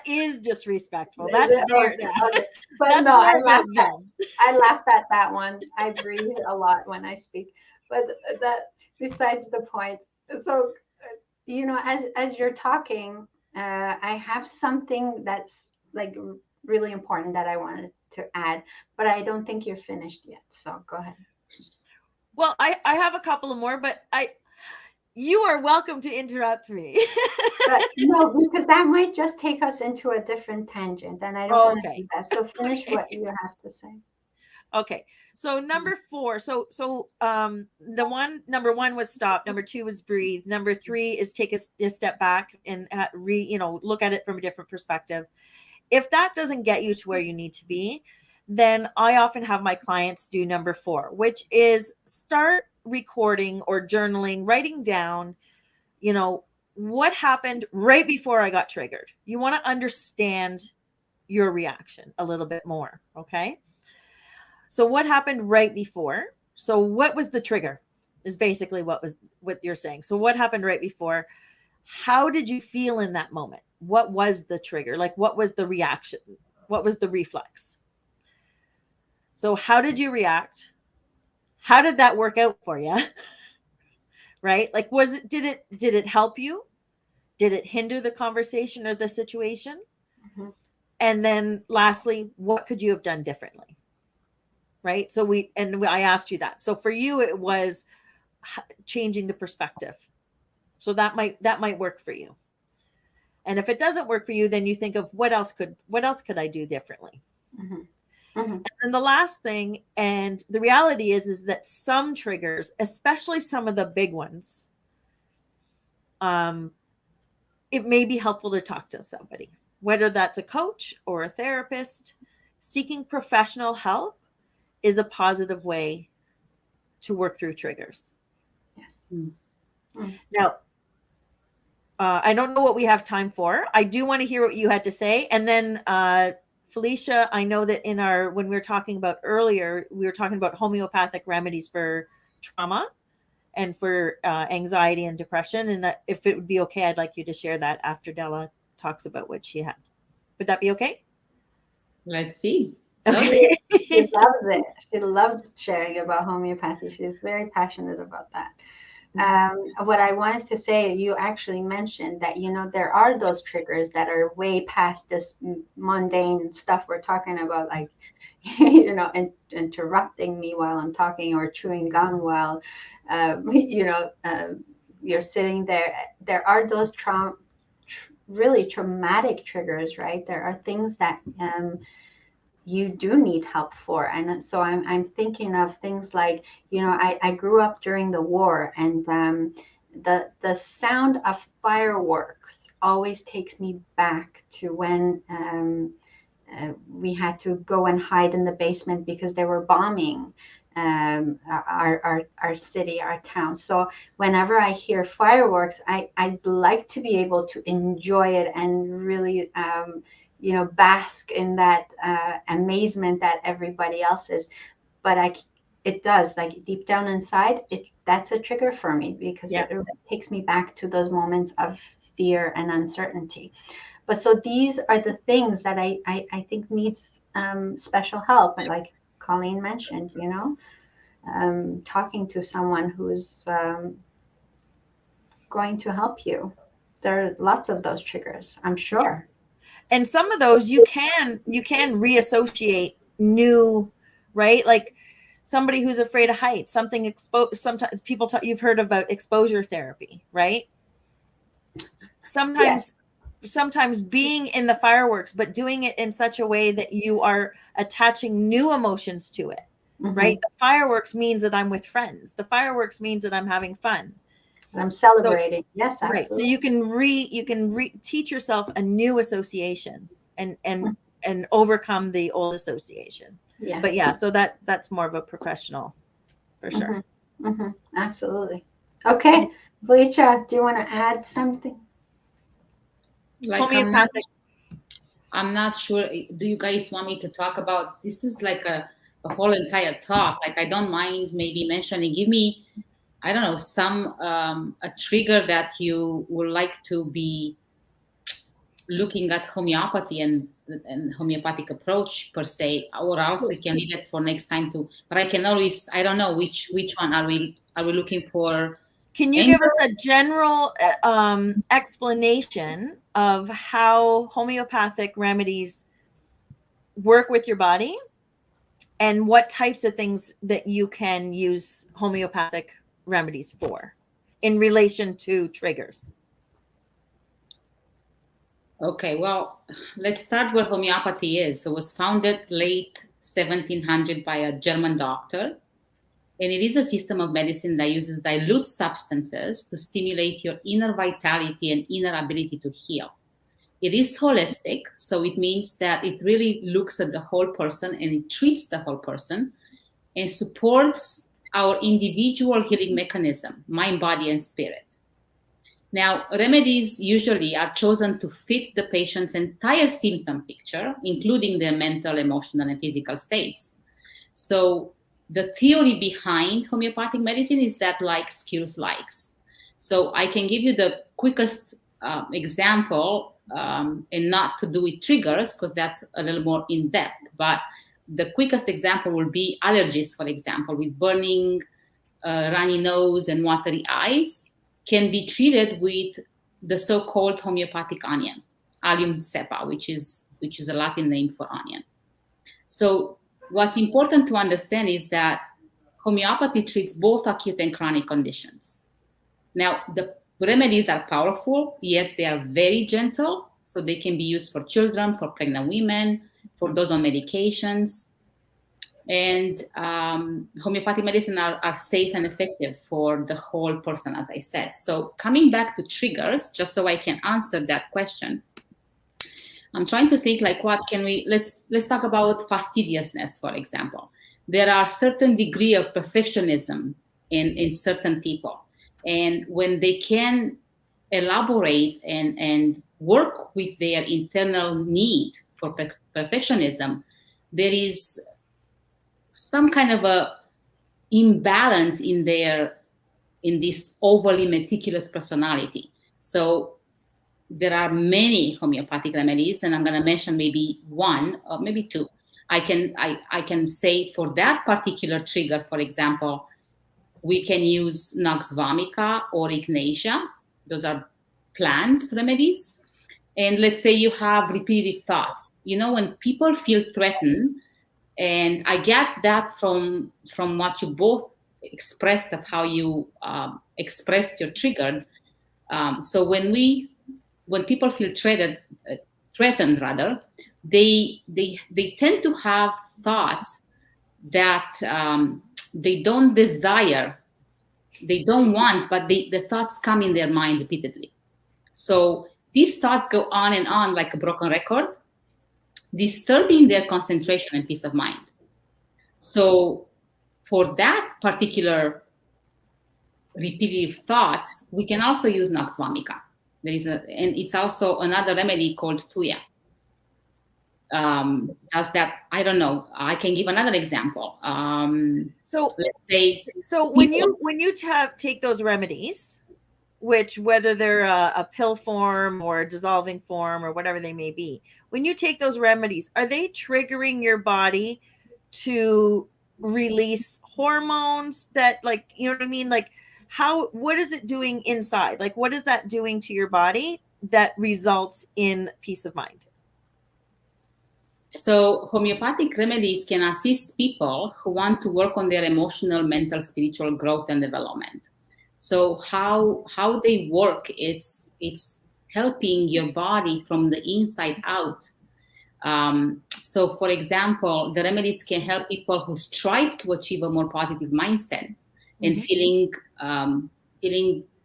is disrespectful. That's there. Okay. But that's no, I laughed at that one. I breathe a lot when I speak, but that besides the point. So, as you're talking, I have something that's like really important that I wanted to add, but I don't think you're finished yet. So go ahead. Well, I have a couple of more, but you are welcome to interrupt me. But no, because that might just take us into a different tangent, and I don't want to do that. So finish what you have to say. Okay. So number 4. So number 1 was stop. Number 2 was breathe. Number 3 is take a step back and look at it from a different perspective. If that doesn't get you to where you need to be, then I often have my clients do number 4, which is start recording or journaling, writing down, what happened right before I got triggered. You want to understand your reaction a little bit more. Okay. So what happened right before? So what was the trigger is basically what you're saying. So what happened right before? How did you feel in that moment? What was the trigger? Like, what was the reaction? What was the reflex? So how did you react? How did that work out for you? Right? Like, did it help you? Did it hinder the conversation or the situation? Mm-hmm. And then lastly, what could you have done differently? Right? So I asked you that. So for you, it was changing the perspective. So that might work for you. And if it doesn't work for you, then you think of what else could I do differently? Mm-hmm. Mm-hmm. And then the last thing, and the reality is that some triggers, especially some of the big ones, it may be helpful to talk to somebody, whether that's a coach or a therapist. Seeking professional help is a positive way to work through triggers. Yes. Mm-hmm. Now, I don't know what we have time for. I do want to hear what you had to say. And then, Felicia, I know that when we were talking about earlier, we were talking about homeopathic remedies for trauma. and for anxiety and depression. And if it would be okay, I'd like you to share that after Della talks about what she had. Would that be okay? Let's see. Okay. She loves it. She loves sharing about homeopathy. She's very passionate about that. What I wanted to say, you actually mentioned that, there are those triggers that are way past this mundane stuff we're talking about, like, interrupting me while I'm talking or chewing gum while, you're sitting there. There are those really traumatic triggers, right? There are things that you do need help for. And so I'm thinking of things like, I grew up during the war, and the sound of fireworks always takes me back to when we had to go and hide in the basement because they were bombing our city, our town. So whenever I hear fireworks, I'd like to be able to enjoy it and really bask in that amazement that everybody else is. But it does, like, deep down inside, that's a trigger for me, because it takes me back to those moments of fear and uncertainty. But so these are the things that I think needs special help, like Colleen mentioned, talking to someone who's going to help you. There are lots of those triggers, I'm sure. And some of those you can reassociate new, right? Like somebody who's afraid of heights, something sometimes people you've heard about exposure therapy, right? Sometimes being in the fireworks, but doing it in such a way that you are attaching new emotions to it, right? The fireworks means that I'm with friends. The fireworks means that I'm having fun. I'm celebrating. So, yes, absolutely. Right. So you can teach yourself a new association and overcome the old association. Yeah. But so that's more of a professional, for sure. Absolutely. Okay, Felicia, do you want to add something? Like homeopathic. I'm not sure. Do you guys want me to talk about this? Is like a whole entire talk. Like, I don't mind maybe mentioning. Give me, I don't know, some a trigger that you would like to be looking at homeopathy and homeopathic approach per se, or else we can leave it for next time too. But I can always, I don't know which one are we looking for. Can you give us a general explanation of how homeopathic remedies work with your body, and what types of things that you can use homeopathic remedies for in relation to triggers? Okay, well, let's start where homeopathy is. It was founded late 1700 by a German doctor. And it is a system of medicine that uses dilute substances to stimulate your inner vitality and inner ability to heal. It is holistic, so it means that it really looks at the whole person and it treats the whole person and supports our individual healing mechanism, mind, body, and spirit. Now, remedies usually are chosen to fit the patient's entire symptom picture, including their mental, emotional, and physical states. So the theory behind homeopathic medicine is that likes cures likes. So I can give you the quickest example, and not to do with triggers, because that's a little more in depth. But the quickest example will be allergies, for example, with burning, runny nose, and watery eyes, can be treated with the so-called homeopathic onion, Allium cepa, which is a Latin name for onion. So what's important to understand is that homeopathy treats both acute and chronic conditions. Now, the remedies are powerful, yet they are very gentle. So they can be used for children, for pregnant women, for those on medications. And homeopathic medicine are safe and effective for the whole person, as I said. So coming back to triggers, just so I can answer that question, I'm trying to think, like, what can we, let's talk about fastidiousness, for example. There are certain degree of perfectionism in certain people. And when they can elaborate and work with their internal need for perfectionism, there is some kind of a imbalance in their in this overly meticulous personality. So there are many homeopathic remedies, and I'm going to mention maybe one or maybe two. I can say for that particular trigger, for example, we can use Nux vomica or Ignatia. Those are plants remedies. And let's say you have repetitive thoughts. When people feel threatened, and I get that from what you both expressed of how you expressed your triggered. So when people feel threatened rather, they tend to have thoughts that they don't desire, they don't want, but the thoughts come in their mind repeatedly. So these thoughts go on and on like a broken record, disturbing their concentration and peace of mind. So for that particular repetitive thoughts, we can also use Nux vomica. And it's also another remedy called Tuya. Does that? I don't know. I can give another example. So let's say. So when you take those remedies, which whether they're a pill form or a dissolving form or whatever they may be, when you take those remedies, are they triggering your body to release hormones that, like, you know what I mean? Like, what is it doing inside? Like, what is that doing to your body that results in peace of mind? So homeopathic remedies can assist people who want to work on their emotional, mental, spiritual growth and development. So how they work, it's helping your body from the inside out. So for example, the remedies can help people who strive to achieve a more positive mindset and feeling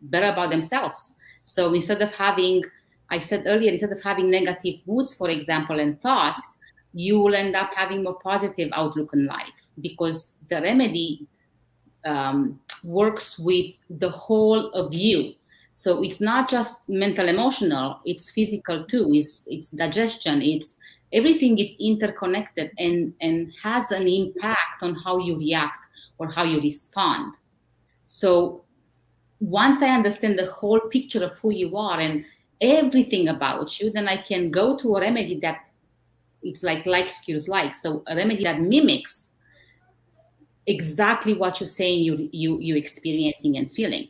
better about themselves. So instead of having, I said earlier, instead of having negative moods, for example, and thoughts, you will end up having more positive outlook in life, because the remedy works with the whole of you. So it's not just mental, emotional, it's physical too. It's digestion, it's everything. It's interconnected and has an impact on how you react or how you respond. So once I understand the whole picture of who you are and everything about you, then I can go to a remedy that it's like cures like. So a remedy that mimics exactly what you're saying you experiencing and feeling.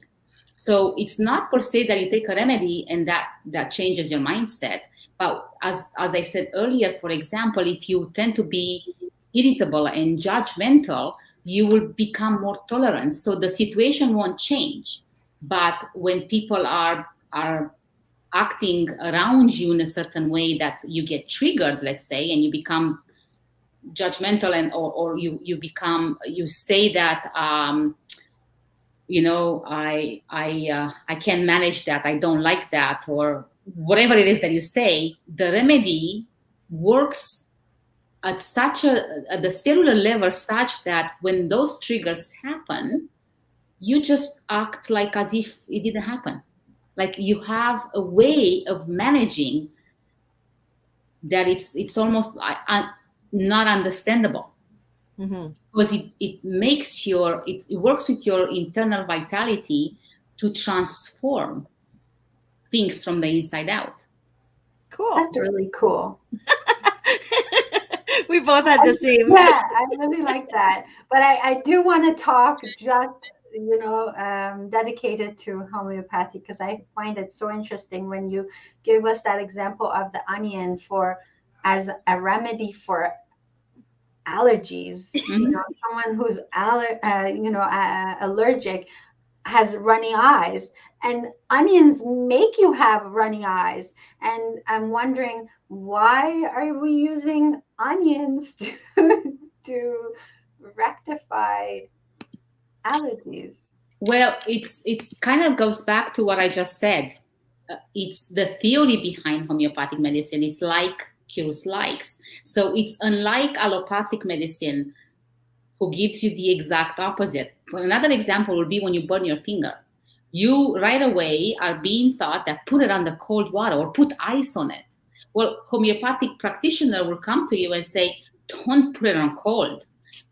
So it's not per se that you take a remedy and that changes your mindset. But as I said earlier, for example, if you tend to be irritable and judgmental, you will become more tolerant. So the situation won't change. But when people are acting around you in a certain way that you get triggered, let's say, and you become judgmental or you say that I can't manage that, I don't like that, or whatever it is that you say, the remedy works at the cellular level such that when those triggers happen, you just act like as if it didn't happen. Like you have a way of managing that it's almost not understandable. Because it works with your internal vitality to transform things from the inside out. Cool. That's really cool. We both had the same. Yeah, I really like that. But I do want to talk just dedicated to homeopathy, because I find it so interesting when you give us that example of the onion as a remedy for allergies. Someone who's allergic has runny eyes, and onions make you have runny eyes. And I'm wondering, why are we using onions to rectify allergies? Well, it's kind of goes back to what I just said. It's the theory behind homeopathic medicine. It's like cures likes. So it's unlike allopathic medicine, who gives you the exact opposite. Another example would be when you burn your finger. You right away are being taught that put it under cold water or put ice on it. Well, homeopathic practitioner will come to you and say, don't put it on cold.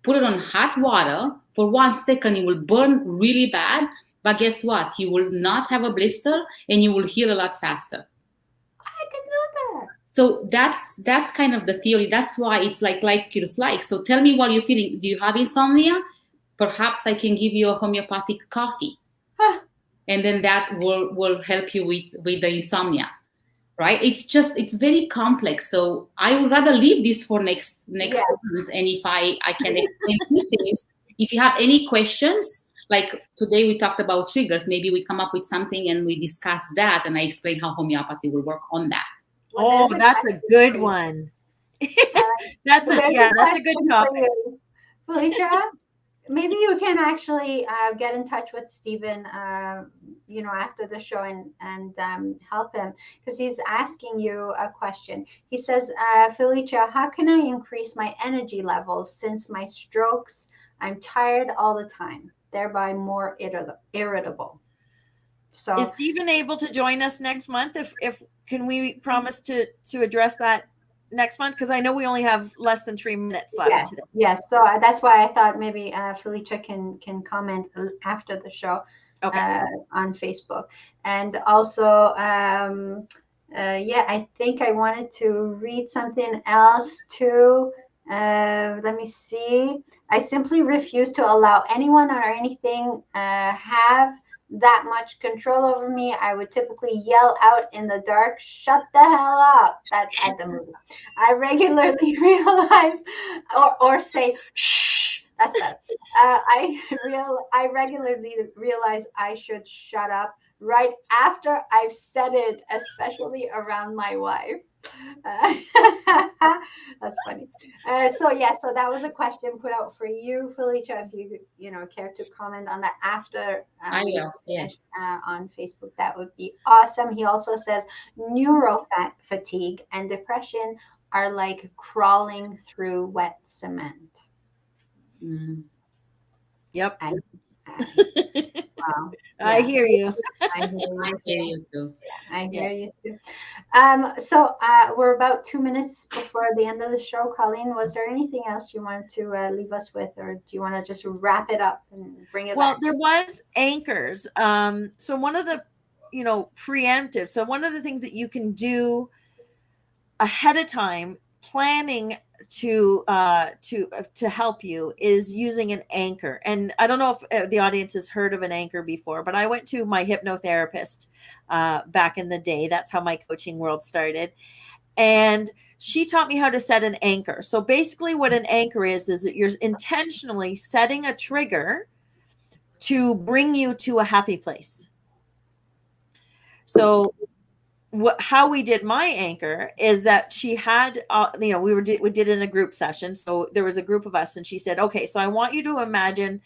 Put it on hot water. For 1 second, it will burn really bad. But guess what? You will not have a blister and you will heal a lot faster. I didn't know that. So that's kind of the theory. That's why it's like cures like. So tell me what you're feeling. Do you have insomnia? Perhaps I can give you a homeopathic coffee. Huh. And then that will help you with the insomnia. Right? It's very complex. So I would rather leave this for next Yeah. month. And if I can explain two things, if you have any questions, like today we talked about triggers, maybe we come up with something and we discuss that and I explain how homeopathy will work on that. Oh, that's a good one. That's a good topic. Felicia, maybe you can actually get in touch with Stephen, after the show and help him, because he's asking you a question. He says, Felicia, how can I increase my energy levels since my strokes? I'm tired all the time, thereby more irritable. So is Stephen able to join us next month? If can we promise to address that next month? Because I know we only have less than 3 minutes left today. Yes. So that's why I thought maybe Felicia can comment after the show on Facebook. And also, I think I wanted to read something else too. Let me see. I simply refuse to allow anyone or anything have that much control over me. I would typically yell out in the dark, "Shut the hell up." That's at the movie. I regularly realize or say, "Shh." That's better. I regularly realize I should shut up right after I've said it, especially around my wife. That's funny. So that was a question put out for you, Felicia. If you care to comment on that after I will. Yes. On Facebook, that would be awesome. He also says fatigue and depression are like crawling through wet cement. Mm. Yep. Wow. I hear you. I hear you too. I hear you too. So we're about 2 minutes before the end of the show. Colleen, was there anything else you wanted to leave us with, or do you want to just wrap it up and bring it back? Well, there was anchors. So one of the, preemptive. So one of the things that you can do ahead of time, planning to help you, is using an anchor. And I don't know if the audience has heard of an anchor before, but I went to my hypnotherapist back in the day. That's how my coaching world started. And she taught me how to set an anchor. So basically what an anchor is that you're intentionally setting a trigger to bring you to a happy place. So how we did my anchor is that she had, we did in a group session. So there was a group of us and she said, okay, so I want you to imagine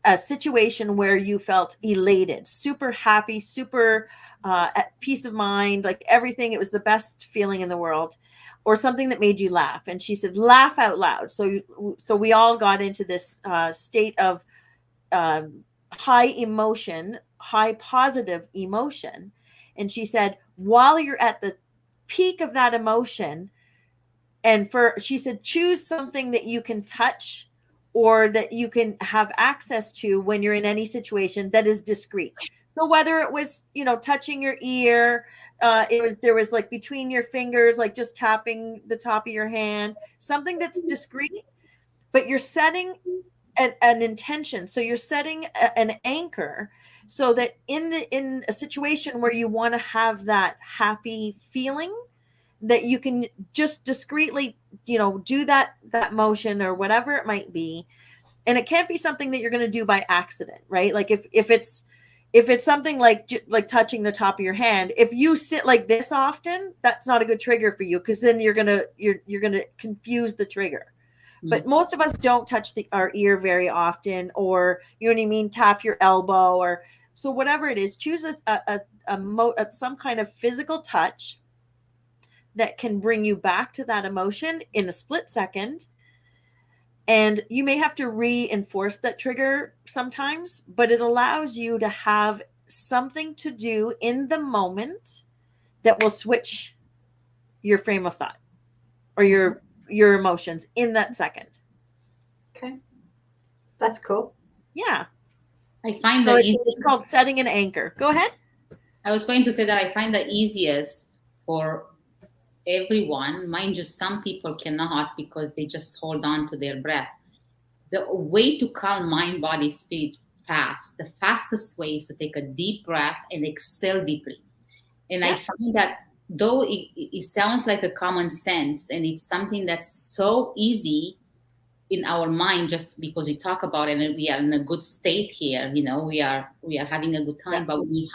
a situation where you felt elated, super happy, super at peace of mind, like everything. It was the best feeling in the world, or something that made you laugh. And she said, laugh out loud. So we all got into this state of high emotion, high positive emotion. And she said, while you're at the peak of that emotion, she said, choose something that you can touch or that you can have access to when you're in any situation that is discreet. So whether it was, touching your ear, there was like between your fingers, like just tapping the top of your hand, something that's discreet, but you're setting an intention. So you're setting an anchor so that in a situation where you want to have that happy feeling, that you can just discreetly, do that motion or whatever it might be. And it can't be something that you're going to do by accident, right? Like if it's something like touching the top of your hand, if you sit like this often, that's not a good trigger for you, because then you're going to confuse the trigger. But most of us don't touch our ear very often, or, you know what I mean, tap your elbow, or so whatever it is, choose some kind of physical touch that can bring you back to that emotion in a split second. And you may have to reinforce that trigger sometimes, but it allows you to have something to do in the moment that will switch your frame of thought or your emotions in that second. Okay. That's cool. Yeah. I find So the it's easiest. called setting an anchor. Go ahead. I was going to say that I find the easiest for everyone. Mind you, some people cannot because they just hold on to their breath. The way to calm mind, body, spirit fast, the fastest way is to take a deep breath and exhale deeply. And I find that though it sounds like a common sense and it's something that's so easy in our mind just because we talk about it and we are in a good state here, we are having a good time. But when you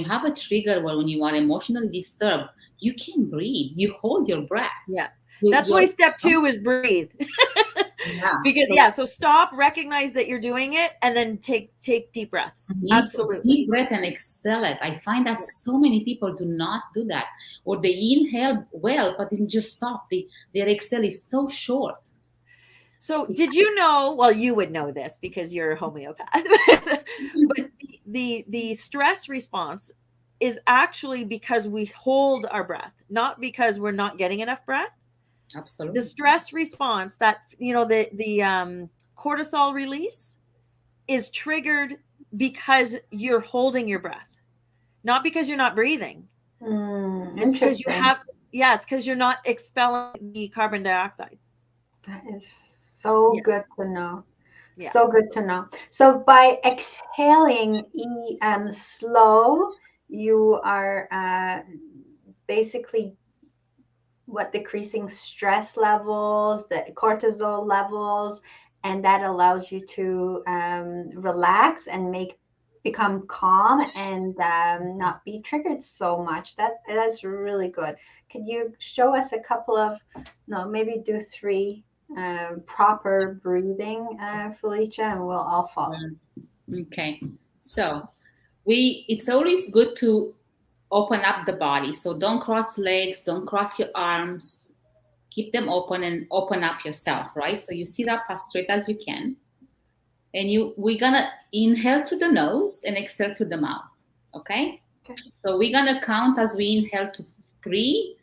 have a trigger where when you are emotionally disturbed, you can't breathe, you hold your breath. That's why step 2 is breathe. Because so stop, recognize that you're doing it, and then take deep breaths. Absolutely. Deep breath and exhale it. I find that so many people do not do that, or they inhale well but then just stop. Their exhale is so short. So did you know, well, you would know this because you're a homeopath, but the stress response is actually because we hold our breath, not because we're not getting enough breath. Absolutely. The stress response, that the cortisol release is triggered because you're holding your breath, not because you're not breathing. It's because it's because you're not expelling the carbon dioxide. That is so good to know. So good to know. So by exhaling slow, you are basically decreasing stress levels, the cortisol levels, and that allows you to relax and become calm and not be triggered so much. That's really good. Could you show us a couple of, maybe do 3 proper breathing, Felicia, and we'll all follow. Okay. So it's always good to open up the body. So don't cross legs, don't cross your arms. Keep them open and open up yourself, right? So you sit up as straight as you can. And we're gonna inhale through the nose and exhale through the mouth. Okay? So we're gonna count as we inhale to 3,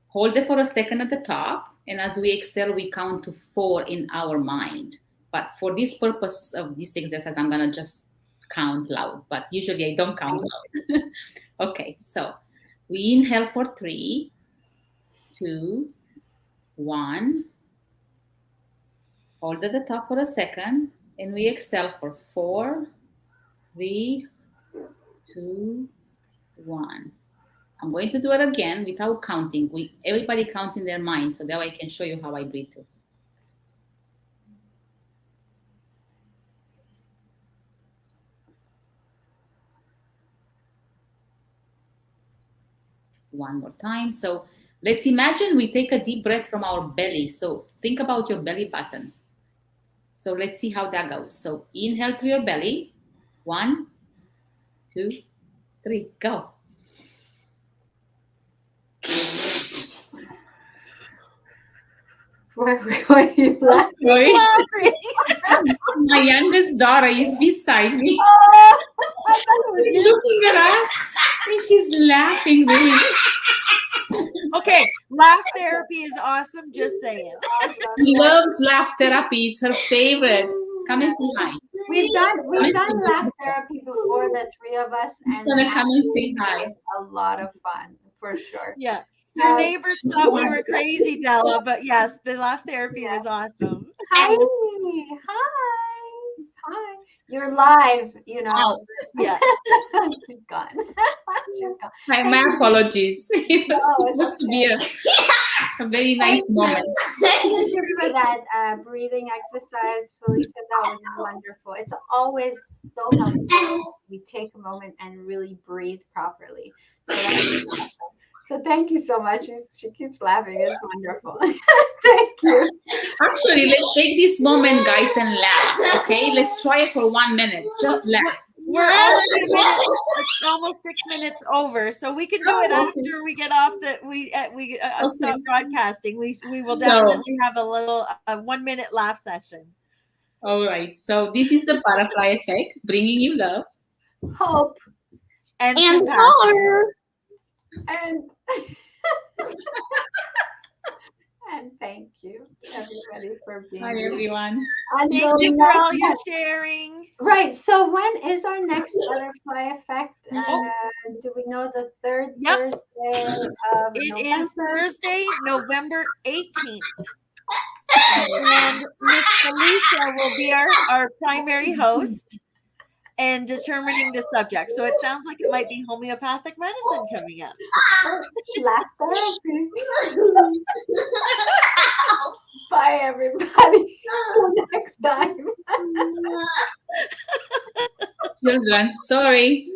hold it for a second at the top, and as we exhale, we count to 4 in our mind. But for this purpose of this exercise, I'm gonna just count loud, but usually I don't count loud. Okay, so we inhale for 3, 2, 1. Hold at the top for a second, and we exhale for 4, 3, 2, 1. I'm going to do it again without counting. Everybody counts in their mind, so that way I can show you how I breathe too. One more time. So let's imagine we take a deep breath from our belly. So think about your belly button. So let's see how that goes. So inhale through your belly. 1, 2, 3, go. Why are you laughing? My youngest daughter is beside me. She's looking at us and she's laughing really. Okay, laugh therapy is awesome. Just saying. She loves laugh therapy. It's her favorite. Come and say hi. We've done laugh therapy before, the 3 of us. She's gonna come and say hi. A lot of fun for sure. Yeah. Your neighbors thought we were crazy, Della, but yes, the laugh therapy was awesome. Hi. You're live, Yeah. She's gone. Hi, my apologies. It was supposed to be a very nice moment. Thank you for that breathing exercise, Felicia. That was wonderful. It's always so helpful. We take a moment and really breathe properly. So thank you so much. She keeps laughing. It's wonderful. Thank you. Actually, let's take this moment, guys, and laugh. Okay, let's try it for 1 minute. Just laugh. We're almost 6 minutes over, so we can do it after we get off stop broadcasting. We will definitely have a little 1 minute laugh session. All right. So this is the butterfly effect, bringing you love, hope, and color. And And thank you, everybody, for being Bye, here. everyone. Thank you for all your sharing. Right. So when is our next butterfly effect? Do we know the third Yep. Thursday of It November? is Thursday, November 18th. And Miss Felicia will be our primary host and determining the subject. So it sounds like it might be homeopathic medicine coming up. Laugh therapy. Bye, everybody. Till next time. Children, sorry.